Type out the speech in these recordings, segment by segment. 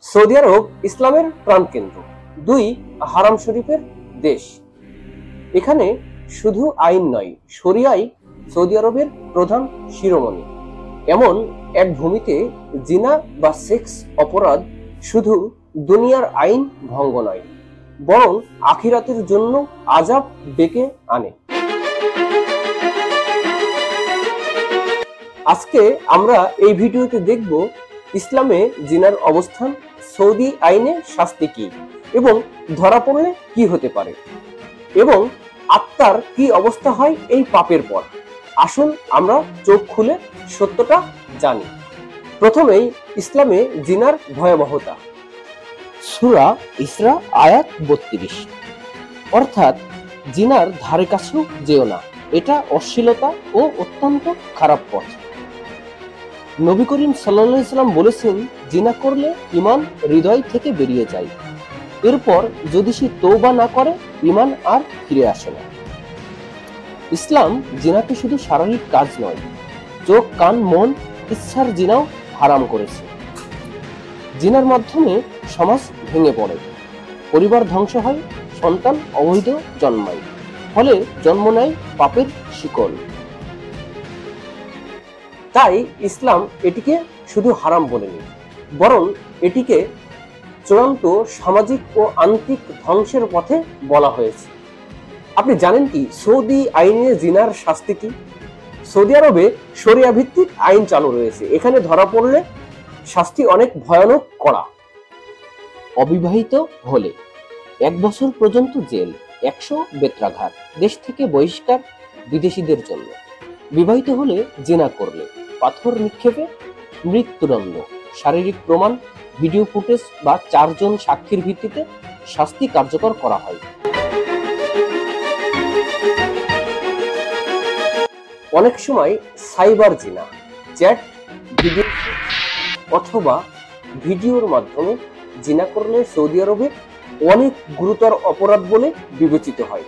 Saudi আরব ইসলামের প্রাণকেন্দ্র, 2 হারাম শরীফের দেশ। এখানে শুধু আইন নয়, শরিয়াই সৌদি আরবের প্রধান শিরোমণি। এমন এক ভূমিতে জিনা বা সেক্স অপরাধ শুধু দুনিয়ার আইন ভঙ্গ নয়, বরং আখিরাতের জন্য আযাব ডেকে আনে। আজকে আমরা এই ভিডিওতে দেখব ইসলামে জিনার অবস্থান, সৌদি আইনে শাস্তি কি, এবং ধরা পড়লে কি হতে পারে, এবং আত্মার কি অবস্থা হয় এই পাপের পর। আসুন আমরা চোখ খুলে সত্যটা জানি। প্রথমেই ইসলামে জিনার ভয়াবহতা। সূরা ইসরা আয়াত 32। অর্থাৎ জিনার ধারে কাছেও যেও না, এটা অশ্লীলতা ও অত্যন্ত খারাপ পথ। নবী করিম সাল্লাল্লাহু আলাইহি সাল্লাম বলেছেন, জিনা করলে ঈমান হৃদয় থেকে বেরিয়ে যায়, এরপর যদি সে তওবা না করে ঈমান আর ফিরে আসে না। ইসলাম জিনাকে শুধু শারীরিক কাজ নয়, চোখ, কান, মন, ইচ্ছার জিনাও হারাম করেছে। জিনার মাধ্যমে সমাজ ভেঙে পড়ে, পরিবার ধ্বংস হয়, সন্তান অবৈধ জন্মায়, ফলে জন্ম নেয় পাপের শিকল। তাই ইসলাম এটিকে শুধু হারাম বলেনি, বরং এটিকে চূড়ান্ত সামাজিক ও আন্তরিক ধ্বংসের পথে বলা হয়েছে। আপনি জানেন কি সৌদি আইনে জিনার শাস্তি কি? সৌদি আরবে শরিয়া ভিত্তিক আইন চালু রয়েছে। এখানে ধরা পড়লে শাস্তি অনেক ভয়ানক কড়া। অবিবাহিত হলে 1 বছর পর্যন্ত জেল, 100 বেত্রাঘাত, দেশ থেকে বহিষ্কার বিদেশিদের জন্য। বিবাহিত হলে জিনা করলে পাথর নিক্ষেপে মৃত্যুদণ্ড। শারীরিক প্রমাণ, ভিডিও ফুটেজ বা 4 জন সাক্ষীর ভিত্তিতে শাস্তি কার্যকর করা হয়। অনেক সময় সাইবার জিনা, চ্যাট, ভিডিও অথবা ভিডিওর মাধ্যমে জিনা করলে সৌদি আরবে অনেক গুরুতর অপরাধ বলে বিবেচিত হয়।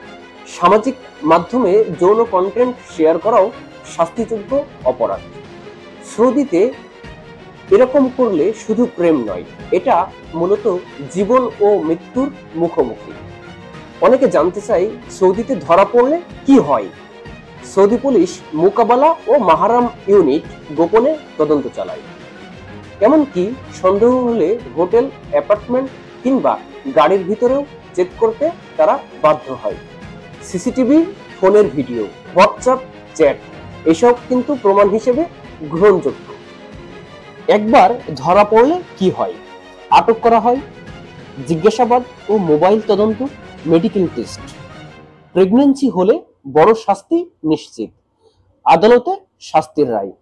সামাজিক মাধ্যমে যৌন কন্টেন্ট শেয়ার করাও শাস্তিযোগ্য অপরাধ। সৌদিতে এরকম করলে শুধু প্রেম নয়, এটা মূলত জীবন ও মৃত্যুর মুখোমুখি। অনেকে জানতে চাই সৌদিতে ধরা পড়লে কি হয়। সৌদি পুলিশ মোকাবেলা ও মাহরাম ইউনিট গোপনে তদন্ত চালায়। এমনকি সন্দেহ হলে হোটেল, অ্যাপার্টমেন্ট কিংবা গাড়ির ভিতরেও চেক করতে তারা বাধ্য হয়। সিসিটিভি, ফোনের ভিডিও, হোয়াটসঅ্যাপ চ্যাট এসব কিন্তু প্রমাণ হিসেবে গ্রহণযোগ্য। একবার ধরা পড়লে কি হয়? আটক করা হয়, জিজ্ঞাসাবাদ ও মোবাইল তদন্ত, মেডিকেল টেস্ট। প্রেগন্যান্সি হলে বড় শাস্তি নিশ্চিত, আদালতে শাস্তির রায়।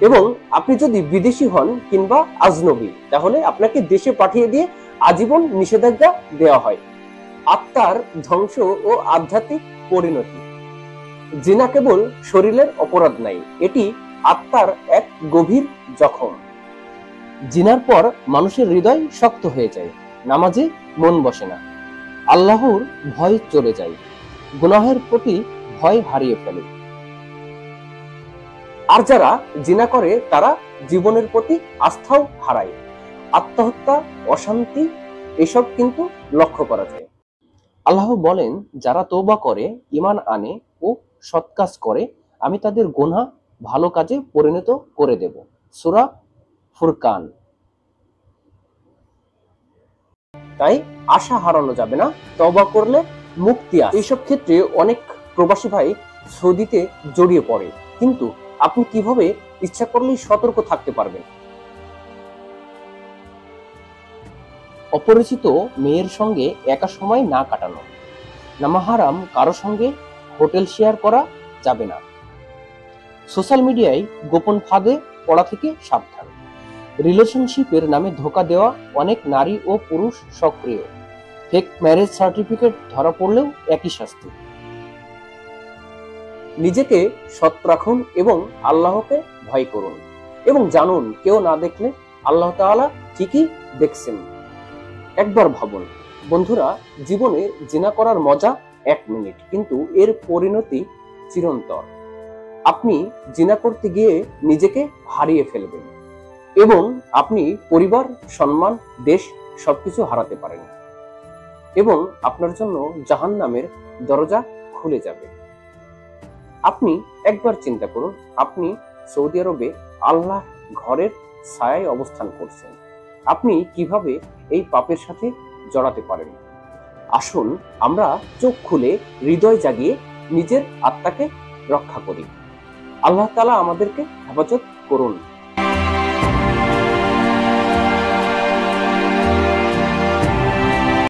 এবং আপনি যদি বিদেশি হন কিংবা আজনবী, তাহলে আপনাকে দেশে পাঠিয়ে দিয়ে আজীবন নিষেধাজ্ঞা দেওয়া হয়। আত্মার ধ্বংস ও আধ্যাত্মিক পরিণতি। জিনা কেবল শরীরের অপরাধ নাই, এটি আত্মার এক গভীর জখম। জিনার পর মানুষের হৃদয় শক্ত হয়ে যায়, নামাজে মন বসে না, আল্লাহর ভয় চলে যায়, গুনাহের প্রতি ভয় হারিয়ে ফেলে। আর যারা জিনা করে তারা জীবনের প্রতি আস্থাও হারায়। আত্মহত্যা, অশান্তি এসব কিন্তু লক্ষ্য করা যায়। আল্লাহ বলেন, যারা তওবা করে, ঈমান আনে ও সৎ কাজ করে, আমি তাদের গুনাহ ভালো কাজে পরিণত করে দেব। সূরা ফুরকান। তাই আশা হারানো যাবে না, তওবা করলে মুক্তি আসে। এইসব ক্ষেত্রে অনেক প্রবাসী ভাই সৌদিতে জড়িয়ে পড়ে, কিন্তু আপনি কিভাবে ইচ্ছা করলেই সতর্ক থাকতে পারবেন? অপরিচিত মেয়ের সঙ্গে একা সময় না কাটানো, নামাহারাম কারো সঙ্গে হোটেল শেয়ার করা যাবে না, সোশ্যাল মিডিয়ায় গোপন ফাঁদে পড়া থেকে সাবধান। রিলেশনশিপের নামে ধোঁকা দেওয়া, অনেক নারী ও পুরুষ সক্রিয়। ফেক ম্যারেজ সার্টিফিকেট ধরা পড়লেও একই শাস্তি। নিজেকে সৎ রাখুন এবং আল্লাহকে ভয় করুন, এবং জানুন কেউ না দেখলে আল্লাহ তাআলা ঠিকই দেখছেন। একবার ভাবুন বন্ধুরা, জীবনে জিনা করার মজা 1 মিনিট, কিন্তু এর পরিণতি চিরন্তর। আপনি জিনা করতে গিয়ে নিজেকে হারিয়ে ফেলবেন। এবং আপনি পরিবার, সম্মান, দেশ সবকিছু হারাতে পারেন এবং আপনার জন্য জাহান্নামের দরজা খুলে যাবে। আপনি একবার চিন্তা করুন, আপনি সৌদি আরবে আল্লাহ ঘরের ছায়ায় অবস্থান করছেন, আপনি কিভাবে এই পাপের সাথে জড়াতে পারেন? আসুন আমরা চোখ খুলে হৃদয় জাগিয়ে নিজের আত্মাকে রক্ষা করি। আল্লাহ তাআলা আমাদেরকে হেফাজত করুন।